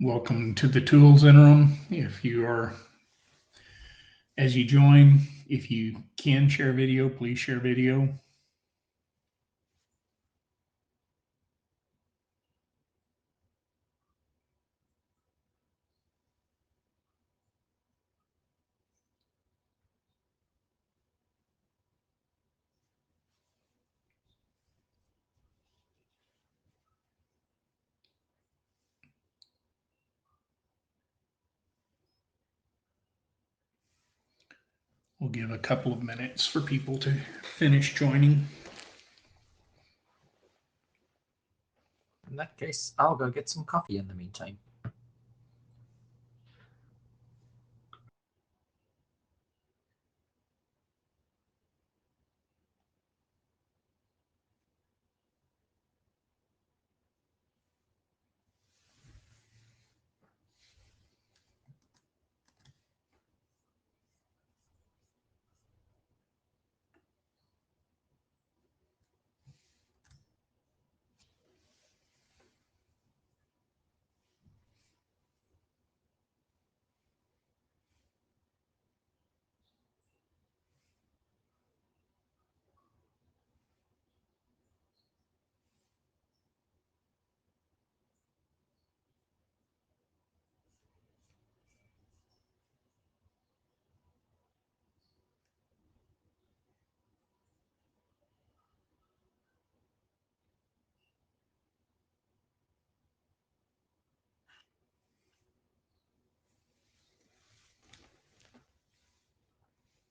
Welcome to the Tools Interim. If you are, as you join, if you can share video, please share video. We'll give a couple of minutes for people to finish joining. In that case, I'll go get some coffee in the meantime.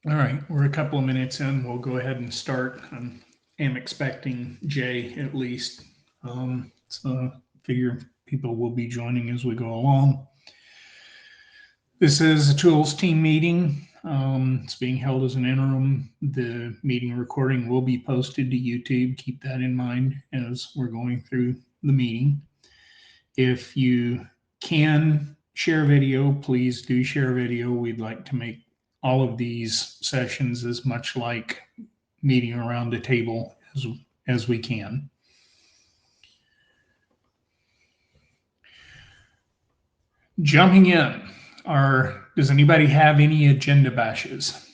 All right, we're a couple of minutes in. We'll go ahead and start. I am expecting Jay at least. So I figure people will be joining as we go along. This is a Tools team meeting. It's being held as an interim. The meeting recording will be posted to YouTube. Keep that in mind as we're going through the meeting. If you can share video, please do share video. We'd like to make all of these sessions as much like meeting around a table as we can. Jumping in, does anybody have any agenda bashes?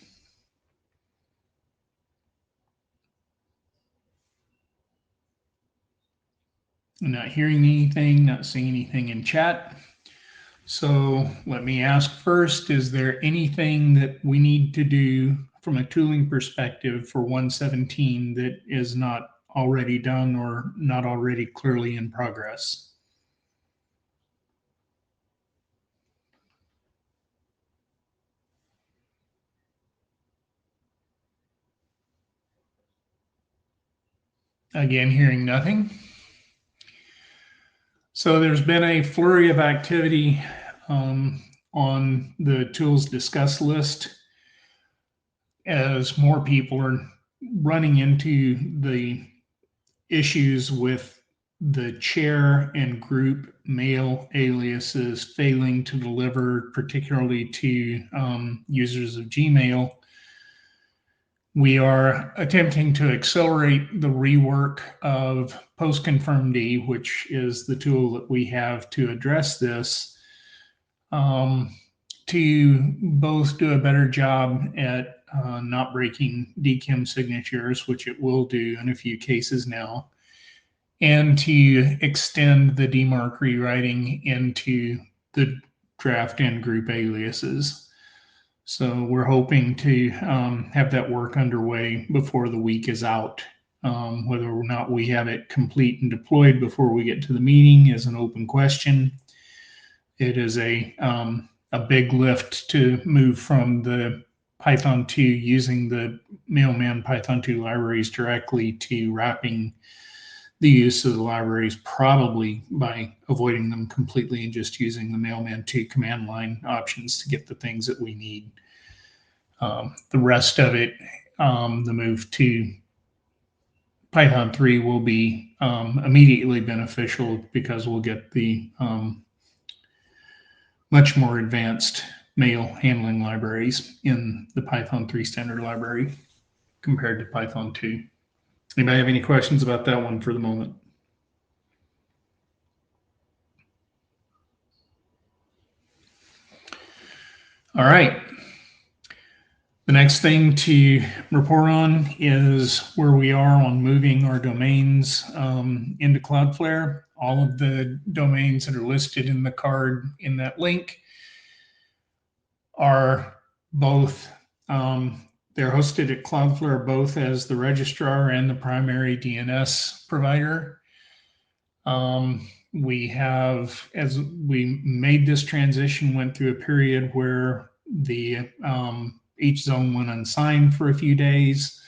I'm not hearing anything, not seeing anything in chat. So let me ask first, is there anything that we need to do from a tooling perspective for 117 that is not already done or not already clearly in progress? Again, hearing nothing. So there's been a flurry of activity on the tools discuss list as more people are running into the issues with the chair and group mail aliases failing to deliver, particularly to users of Gmail. We are attempting to accelerate the rework of PostConfirmD, which is the tool that we have to address this, to both do a better job at not breaking DKIM signatures, which it will do in a few cases now, and to extend the DMARC rewriting into the draft and group aliases. So we're hoping to have that work underway before the week is out. Whether or not we have it complete and deployed before we get to the meeting is an open question. It is a big lift to move from the Python 2 using the Mailman Python 2 libraries directly to wrapping the use of the libraries, probably by avoiding them completely and just using the Mailman 2 command line options to get the things that we need. The rest of it, the move to Python 3 will be immediately beneficial because we'll get the much more advanced mail handling libraries in the Python 3 standard library compared to Python 2. Anybody have any questions about that one for the moment? All right. The next thing to report on is where we are on moving our domains into Cloudflare. All of the domains that are listed in the card in that link are both, they're hosted at Cloudflare both as the registrar and the primary DNS provider. We have, as we made this transition, went through a period where the each zone went unsigned for a few days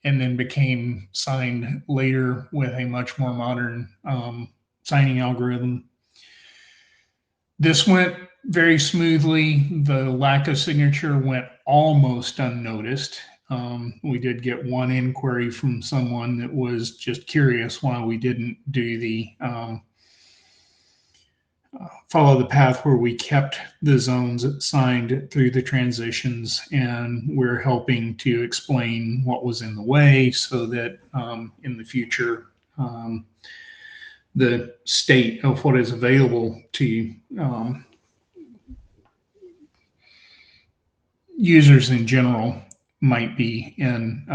and then became signed later with a much more modern signing algorithm. This went very smoothly. The lack of signature went almost unnoticed. We did get one inquiry from someone that was just curious why we didn't do the follow the path where we kept the zones signed through the transitions, and we're helping to explain what was in the way so that in the future the state of what is available to users in general might be in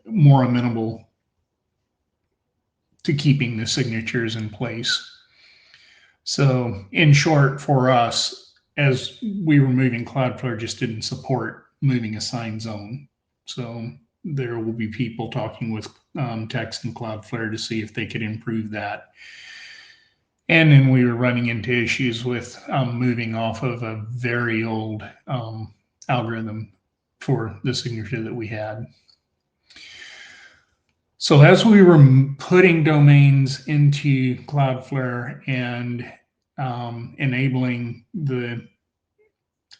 more amenable to keeping the signatures in place. So in short, for us, as we were moving, Cloudflare just didn't support moving a signed zone. So there will be people talking with text and Cloudflare to see if they could improve that. And then we were running into issues with moving off of a very old algorithm for the signature that we had. So as we were putting domains into Cloudflare and enabling the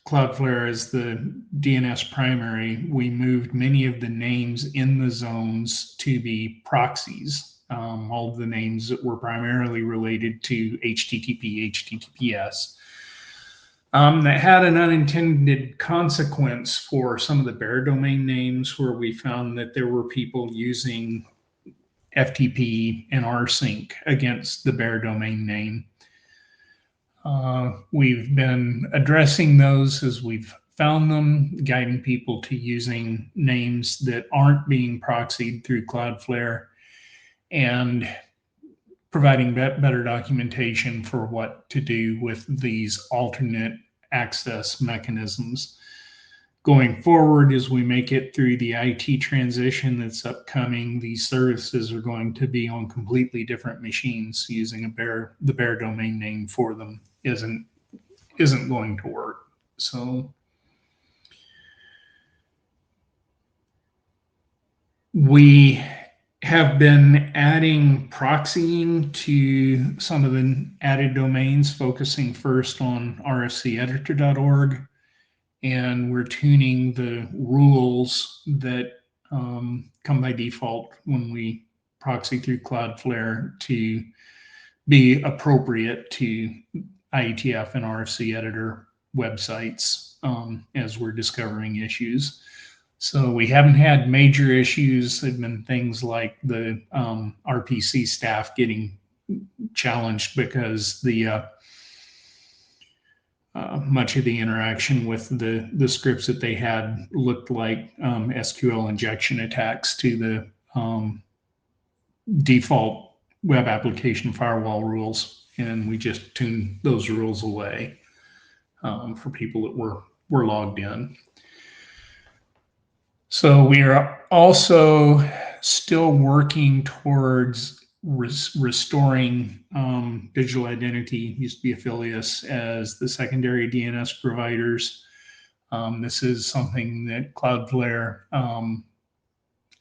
Cloudflare as the DNS primary, we moved many of the names in the zones to be proxies. All of the names that were primarily related to HTTP, HTTPS. That had an unintended consequence for some of the bare domain names, where we found that there were people using FTP and rsync against the bare domain name. We've been addressing those as we've found them, guiding people to using names that aren't being proxied through Cloudflare, and providing better documentation for what to do with these alternate access mechanisms. Going forward, as we make it through the IT transition that's upcoming, these services are going to be on completely different machines. Using the bare domain name for them isn't going to work. So we have been adding proxying to some of the added domains, focusing first on rfceditor.org. And we're tuning the rules that come by default when we proxy through Cloudflare to be appropriate to IETF and RFC editor websites as we're discovering issues. So we haven't had major issues. There've been things like the RPC staff getting challenged because the much of the interaction with the scripts that they had looked like SQL injection attacks to the default web application firewall rules, and we just tuned those rules away for people that were logged in. So we are also still working towards restoring digital identity, used to be Affiliates, as the secondary DNS providers. This is something that Cloudflare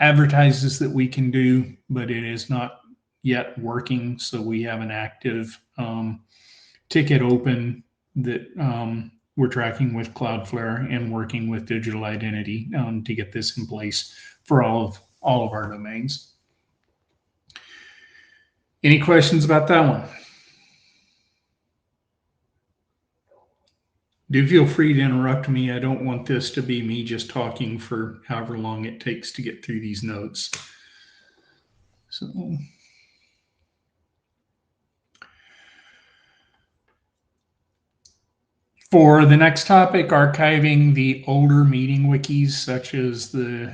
advertises that we can do, but it is not yet working. So we have an active ticket open that we're tracking with Cloudflare and working with digital identity to get this in place for all of our domains. Any questions about that one? Do feel free to interrupt me. I don't want this to be me just talking for however long it takes to get through these notes. So, For the next topic, archiving the older meeting wikis, such as the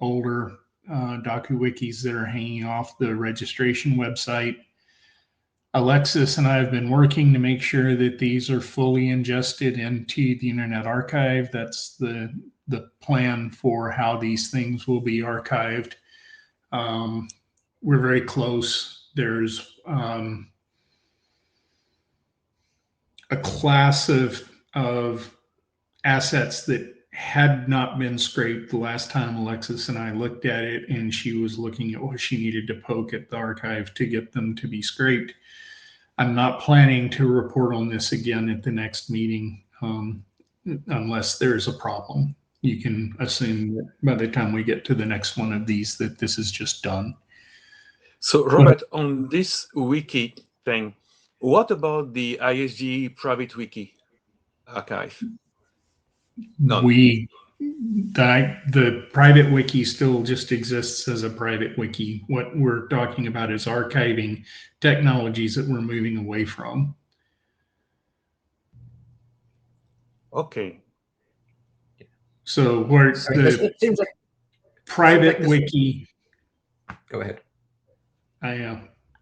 older docu-wikis that are hanging off the registration website. Alexis and I have been working to make sure that these are fully ingested into the Internet Archive. That's the plan for how these things will be archived. We're very close. There's a class of assets that had not been scraped the last time Alexis and I looked at it, and she was looking at what she needed to poke at the archive to get them to be scraped. I'm not planning to report on this again at the next meeting unless there's a problem. You can assume that by the time we get to the next one of these that this is just done. So Robert, on this wiki thing, what about the ISG private wiki archive? None. The private wiki still just exists as a private wiki. What we're talking about is archiving technologies that we're moving away from. Okay. So where the seems like private wiki. Go ahead.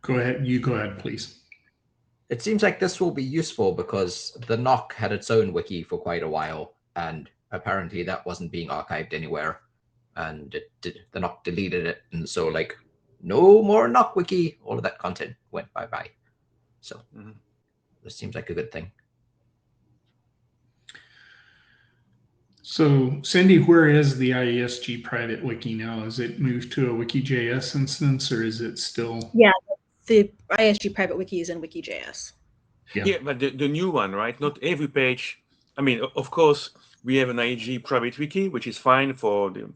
Go ahead. You go ahead, please. It seems like this will be useful because the NOC had its own wiki for quite a while, and apparently that wasn't being archived anywhere, and the NOC deleted it, and so like no more NOC wiki. All of that content went bye-bye. So this seems like a good thing. So Cindy, where is the IESG private wiki now? Is it moved to a Wiki.js instance, or is it still? Yeah, the ISG private wiki is in Wiki.js. Yeah, but the new one, right? Not every page. I mean, of course, we have an ISG private wiki, which is fine for the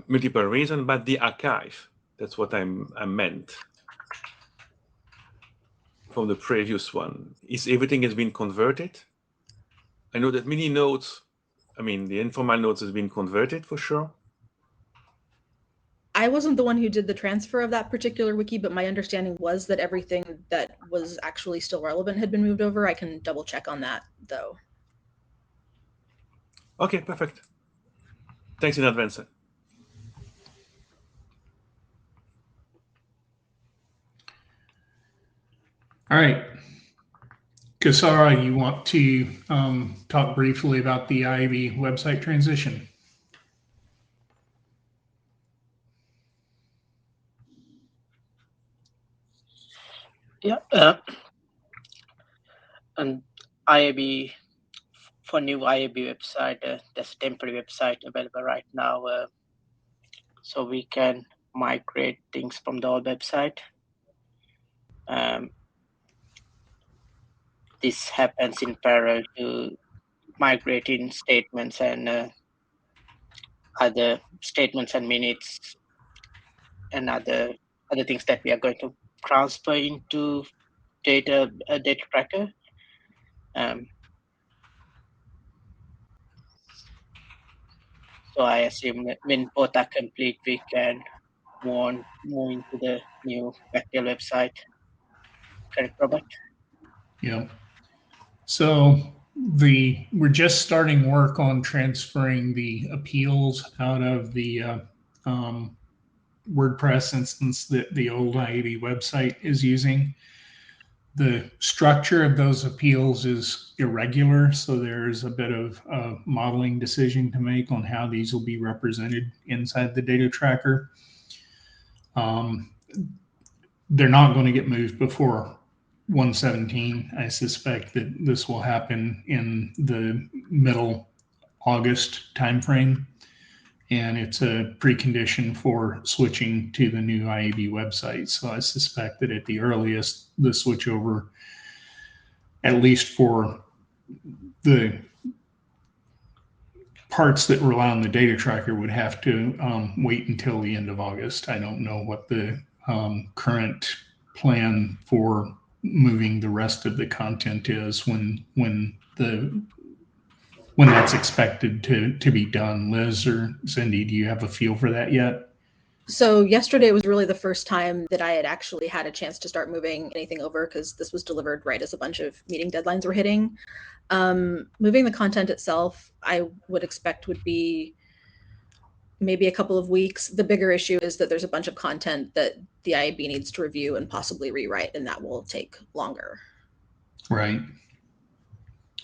multiple reasons, but the archive, that's what I meant from the previous one. Is everything has been converted? I know that many nodes, I mean, the informal nodes has been converted for sure. I wasn't the one who did the transfer of that particular wiki, but my understanding was that everything that was actually still relevant had been moved over. I can double check on that though. Okay, perfect. Thanks in advance. All right. Kasara, you want to talk briefly about the IAB website transition? Yeah, and IAB, for new IAB website, there's a temporary website available right now, so we can migrate things from the old website. This happens in parallel to migrating statements and other statements and minutes and other things that we are going to transfer into data tracker. So I assume that when both are complete, we can move into the new Bactel website. Correct, Robert? Yeah. So we're just starting work on transferring the appeals out of the WordPress instance that the old IAB website is using. The structure of those appeals is irregular, so there's a bit of a modeling decision to make on how these will be represented inside the data tracker. They're not going to get moved before 117. I suspect that this will happen in the middle August timeframe, and it's a precondition for switching to the new IAB website. So I suspect that at the earliest, the switchover, at least for the parts that rely on the data tracker, would have to wait until the end of August. I don't know what the current plan for moving the rest of the content is when that's expected to be done. Liz or Cindy, do you have a feel for that yet? So yesterday was really the first time that I had actually had a chance to start moving anything over, because this was delivered right as a bunch of meeting deadlines were hitting. Moving the content itself, I would expect would be maybe a couple of weeks. The bigger issue is that there's a bunch of content that the IAB needs to review and possibly rewrite, and that will take longer. Right.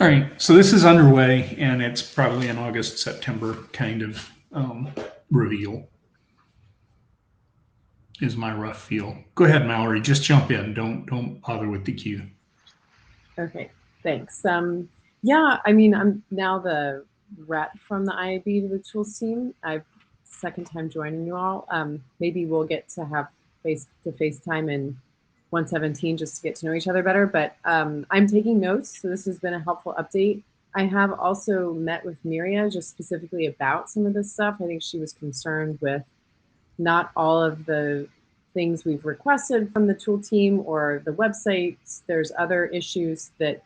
All right. So this is underway, and it's probably an August, September kind of reveal, is my rough feel. Go ahead, Mallory. Just jump in. Don't bother with the queue. Okay, thanks. Yeah, I mean, I'm now the rep from the IAB to the tools team. I've second time joining you all. Maybe we'll get to have face-to-face time in 117 just to get to know each other better, but I'm taking notes, so this has been a helpful update. I have also met with Miria just specifically about some of this stuff. I think she was concerned with not all of the things we've requested from the tool team or the websites. There's other issues that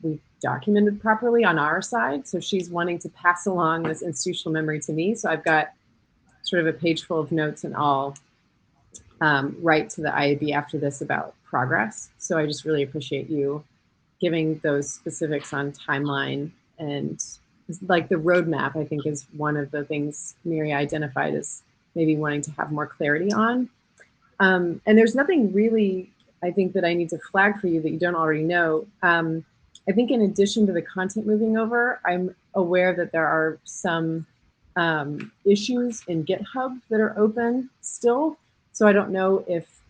we've documented properly on our side. So she's wanting to pass along this institutional memory to me. So I've got sort of a page full of notes, and I'll write to the IAB after this about progress. So I just really appreciate you giving those specifics on timeline, and like the roadmap, I think, is one of the things Miria identified as maybe wanting to have more clarity on. And there's nothing really, I think, that I need to flag for you that you don't already know. I think in addition to the content moving over, I'm aware that there are some issues in GitHub that are open still. So I don't know if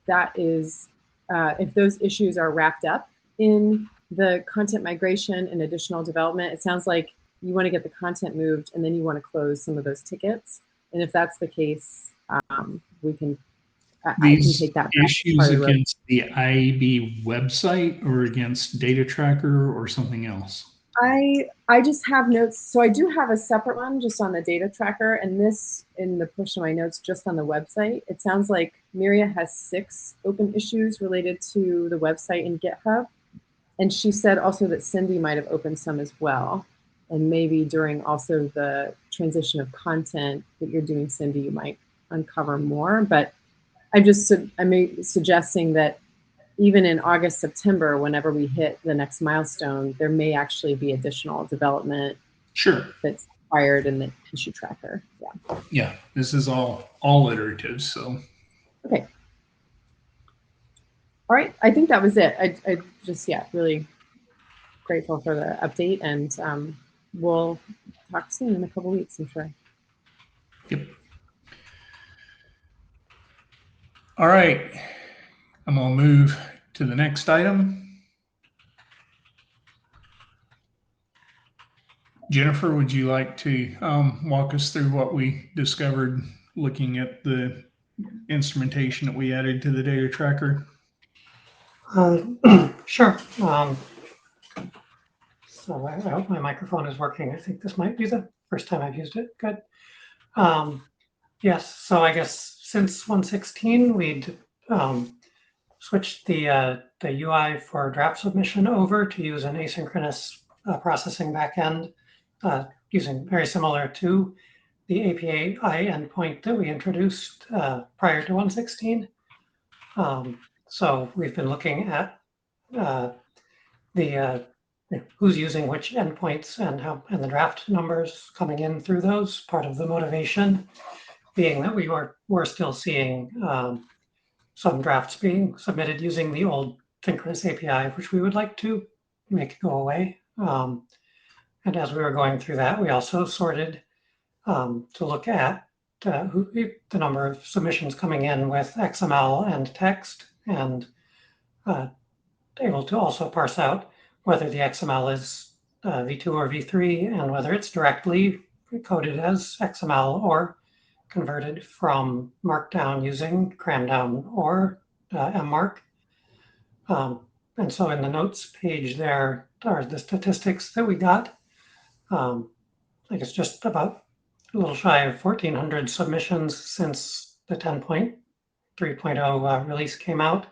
that is, if those issues are wrapped up in the content migration and additional development. It sounds like you want to get the content moved and then you want to close some of those tickets. And if that's the case, we can, I can take that back. Issues against the IAB website or against data tracker or something else? I just have notes. So I do have a separate one just on the data tracker, and this in the push of my notes just on the website. It sounds like Miria has 6 open issues related to the website and GitHub. And she said also that Cindy might have opened some as well. And maybe during also the transition of content that you're doing, Cindy, you might uncover more. But I'm suggesting that even in August, September, whenever we hit the next milestone, there may actually be additional development that's required in the issue tracker. Yeah. Yeah, this is all iterative, so. Okay. All right, I think that was it. I just, yeah, really grateful for the update, and we'll talk soon in a couple weeks, I'm sure. Yep. All right, I'm gonna move to the next item. Jennifer, would you like to walk us through what we discovered looking at the instrumentation that we added to the data tracker? Sure. So I hope my microphone is working. I think this might be the first time I've used it. Good. Yes, so I guess since 116, we'd switched the UI for draft submission over to use an asynchronous processing backend, using very similar to the API endpoint that we introduced prior to 116. So we've been looking at who's using which endpoints and the draft numbers coming in through those. Part of the motivation being that we were still seeing some drafts being submitted using the old synchronous API, which we would like to make go away. And as we were going through that, we also sorted to look at the number of submissions coming in with XML and text, and able to also parse out whether the XML is v2 or v3, and whether it's directly coded as XML or converted from Markdown using Cramdown or MMark. And so in the notes page there are the statistics that we got. I guess just about a little shy of 1,400 submissions since the 10.3.0 release came out.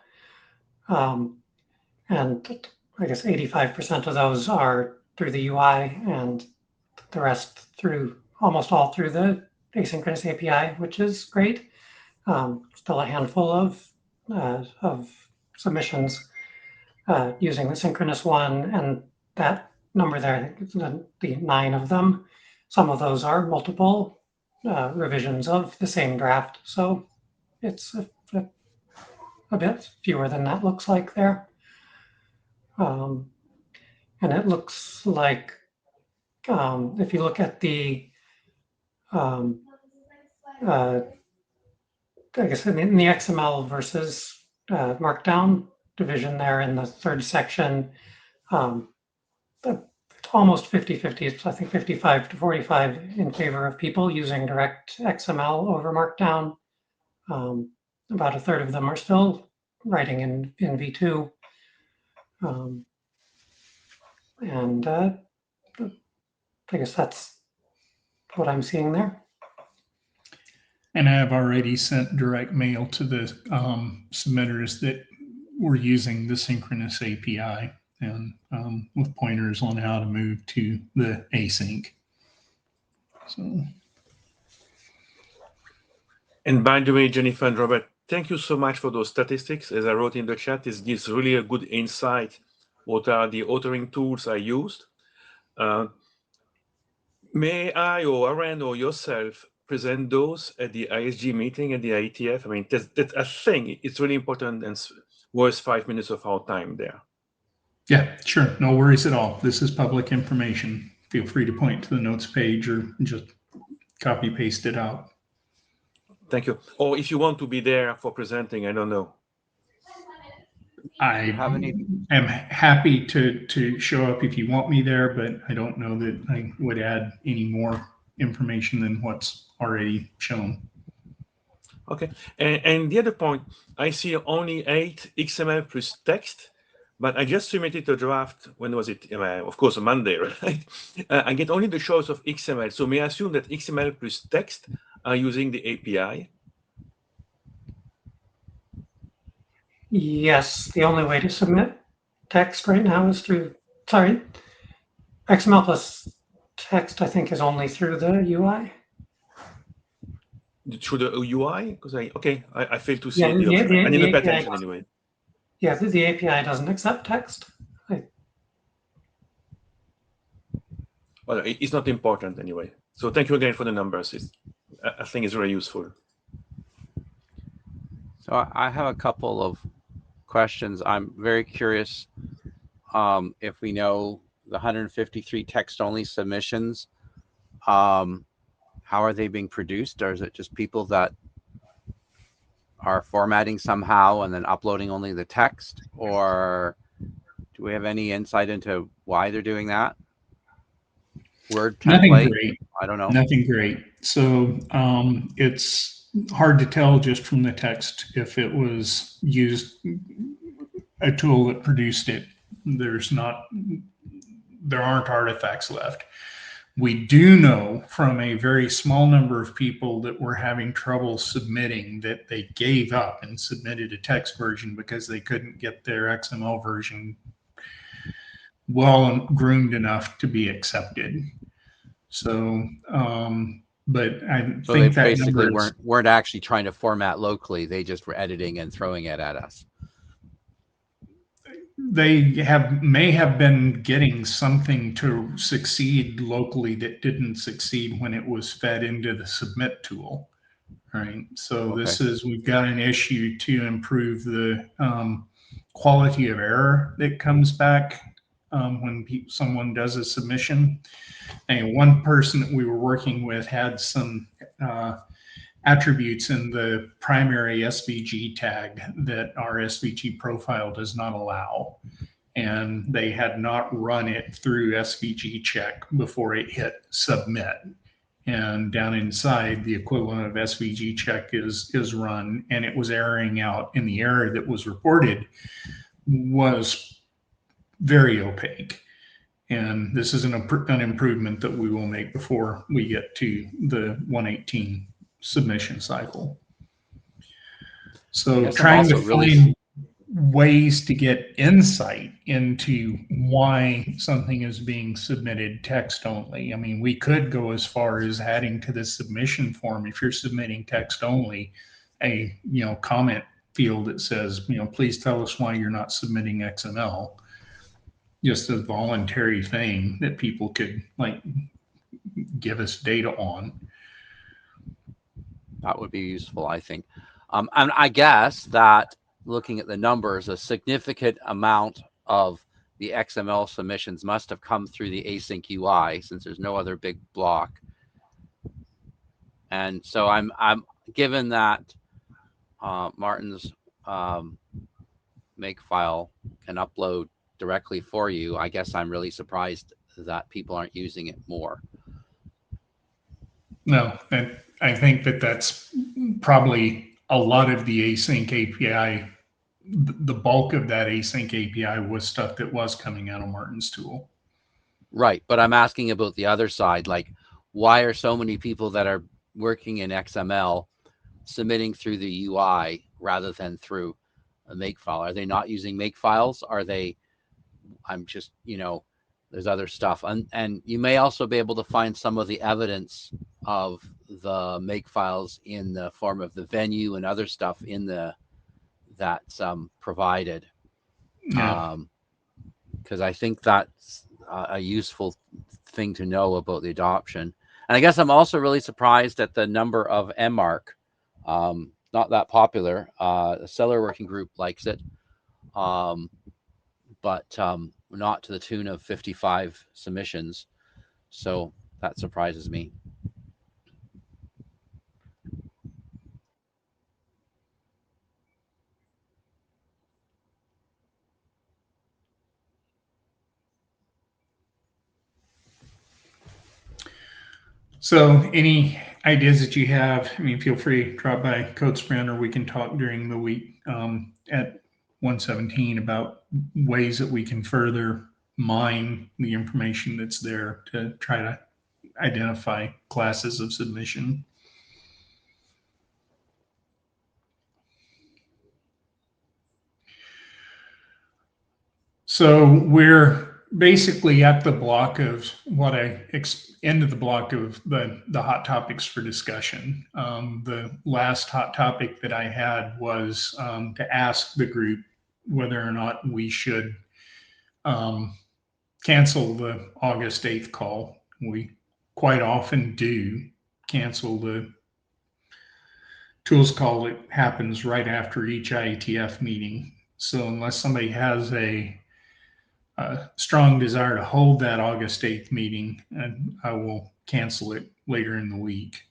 And I guess 85% of those are through the UI, and the rest almost all through the asynchronous API, which is great. still a handful of submissions using the synchronous one, and that number there, I think it's the 9 of them. Some of those are multiple revisions of the same draft, so it's a bit fewer than that looks like there. And it looks like if you look at the I guess in the XML versus Markdown division there in the third section, almost 50-50. It's, I think, 55 to 45 in favor of people using direct XML over Markdown. About a third of them are still writing in V2. And I guess that's what I'm seeing there. And I have already sent direct mail to the submitters that were using the synchronous API and with pointers on how to move to the async. So. And by the way, Jennifer and Robert, thank you so much for those statistics. As I wrote in the chat, this gives really a good insight. What are the authoring tools I used? May I or Aaron or yourself present those at the ISG meeting at the IETF? I mean, that's a thing. It's really important and worth 5 minutes of our time there. Yeah, sure. No worries at all. This is public information. Feel free to point to the notes page or just copy paste it out. Thank you. Or if you want to be there for presenting, I don't know. I am happy to show up if you want me there, but I don't know that I would add any more information than what's already shown. Okay. And the other point, I see only 8 XML plus text, but I just submitted a draft. When was it? Of course, on Monday, right? I get only the choice of XML. So may I assume that XML plus text are using the API? Yes, the only way to submit text right now is through, sorry, XML plus text, I think, is only through the UI. Through the UI? Because I failed to see Yeah, the option. I need to pay API attention anyway. Yeah, the API doesn't accept text. Well, it's not important anyway. So thank you again for the numbers. I think it's very useful. So I have a couple of questions. I'm very curious if we know the 153 text-only submissions, how are they being produced? Or is it just people that are formatting somehow and then uploading only the text? Or do we have any insight into why they're doing that? Word template? Nothing great. I don't know. Nothing great. So it's hard to tell just from the text if it was used a tool that produced it. There aren't artifacts left. We do know from a very small number of people that were having trouble submitting that they gave up and submitted a text version because they couldn't get their XML version well groomed enough to be accepted. So, but I So think they that basically number weren't actually trying to format locally. They just were editing and throwing it at us. they may have been getting something to succeed locally that didn't succeed when it was fed into the submit tool. Right. So Okay. we've got an issue to improve the quality of error that comes back when someone does a submission. And one person that we were working with had some attributes in the primary SVG tag that our SVG profile does not allow. And they had not run it through SVG check before it hit submit. And down inside, the equivalent of SVG check is run, and it was erroring out, and the error that was reported was very opaque. And this is an improvement that we will make before we get to the 118 submission cycle. So trying to find ways to get insight into why something is being submitted text only. I mean, we could go as far as adding to the submission form, if you're submitting text only, a comment field that says, please tell us why you're not submitting XML. Just a voluntary thing that people could like give us data on. That would be useful, I think. And I guess that looking at the numbers, a significant amount of the XML submissions must have come through the async UI, since there's no other big block. And so I'm given that Martin's Makefile can upload directly for you, I guess I'm really surprised that people aren't using it more. No, I think that's probably a lot of the async API. The bulk of that async API was stuff that was coming out of Martin's tool. Right, but I'm asking about the other side, like why are so many people that are working in XML submitting through the UI rather than through a Makefile? Are they not using Makefiles? Are they, I'm just, there's other stuff. And you may also be able to find some of the evidence of the Makefiles in the form of the venue and other stuff in that's provided. Yeah. Because I think that's a useful thing to know about the adoption. And I guess I'm also really surprised at the number of MARC. Not that popular. The Seller Working Group likes it, but not to the tune of 55 submissions. So that surprises me. So any ideas that you have, feel free to drop by CodeSprint, or we can talk during the week at 117 about ways that we can further mine the information that's there to try to identify classes of submission. So we're basically at the block of what end of the block of the hot topics for discussion. The last hot topic that I had was to ask the group whether or not we should cancel the August 8th call. We quite often do cancel the tools call. It happens right after each IETF meeting. So unless somebody has a strong desire to hold that August 8th meeting, and I will cancel it later in the week.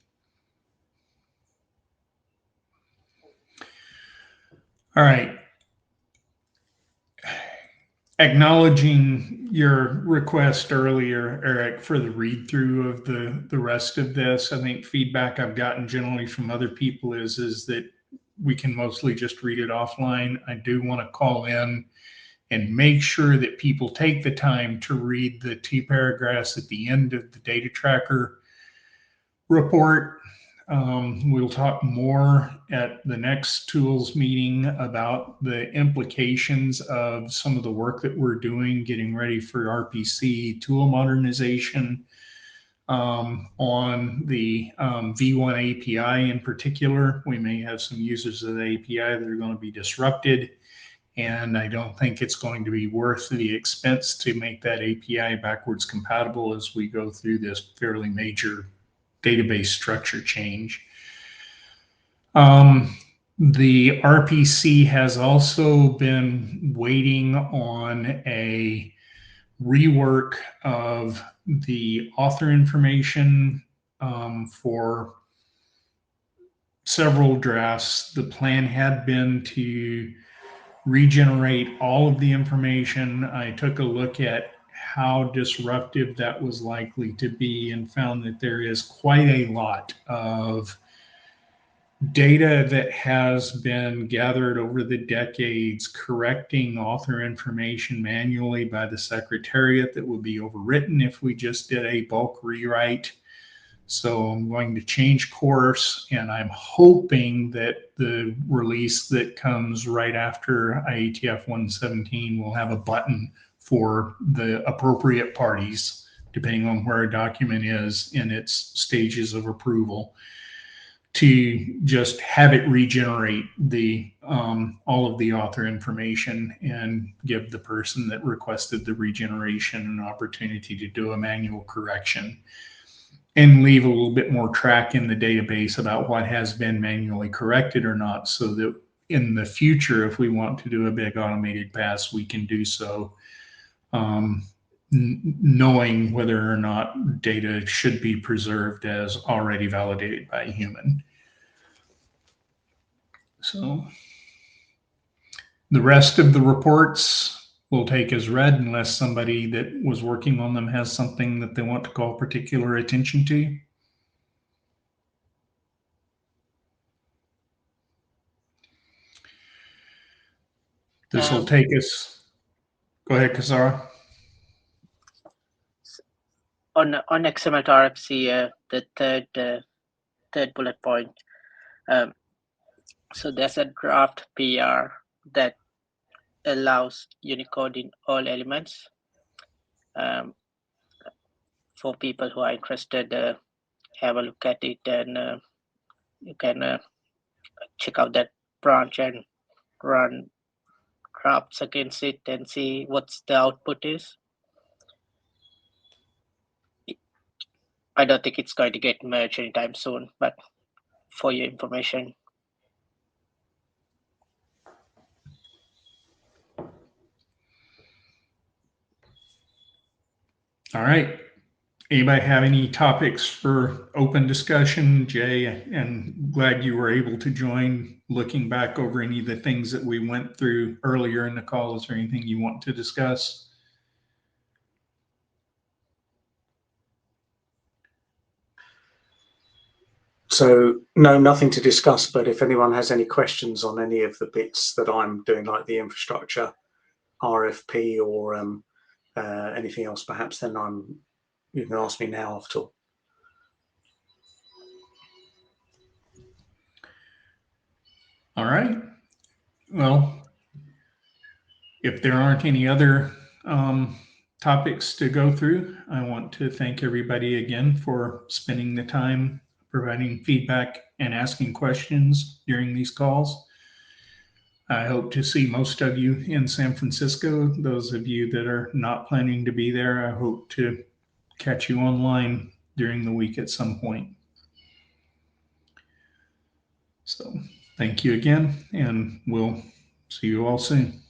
All right. Acknowledging your request earlier, Eric, for the read through of the rest of this, I think feedback I've gotten generally from other people is that we can mostly just read it offline. I do want to call in and make sure that people take the time to read the 2 paragraphs at the end of the data tracker report. We'll talk more at the next tools meeting about the implications of some of the work that we're doing, getting ready for RPC tool modernization on the V1 API in particular. We may have some users of the API that are going to be disrupted, and I don't think it's going to be worth the expense to make that API backwards compatible as we go through this fairly major database structure change. The RPC has also been waiting on a rework of the author information for several drafts. The plan had been to regenerate all of the information. I took a look at how disruptive that was likely to be and found that there is quite a lot of data that has been gathered over the decades correcting author information manually by the Secretariat that would be overwritten if we just did a bulk rewrite. So I'm going to change course, and I'm hoping that the release that comes right after IETF 117 will have a button for the appropriate parties, depending on where a document is in its stages of approval, to just have it regenerate the all of the author information and give the person that requested the regeneration an opportunity to do a manual correction and leave a little bit more track in the database about what has been manually corrected or not, so that in the future, if we want to do a big automated pass, we can do so knowing whether or not data should be preserved as already validated by a human. So the rest of the reports we'll take as read unless somebody that was working on them has something that they want to call particular attention to. This will take us. Go ahead, Kazara. On XML to RFC, the third bullet point. So there's a draft PR that allows Unicode in all elements. For people who are interested, have a look at it, and you can check out that branch and run drafts against it and see what's the output is. I don't think it's going to get merged anytime soon, but for your information. All right. Anybody have any topics for open discussion? Jay, and glad you were able to join. Looking back over any of the things that we went through earlier in the call, is there anything you want to discuss? So no, nothing to discuss, but if anyone has any questions on any of the bits that I'm doing, like the infrastructure, RFP, or anything else, perhaps, then you can ask me now after. All right. Well, if there aren't any other topics to go through, I want to thank everybody again for spending the time providing feedback and asking questions during these calls. I hope to see most of you in San Francisco. Those of you that are not planning to be there, I hope to catch you online during the week at some point. So thank you again, and we'll see you all soon.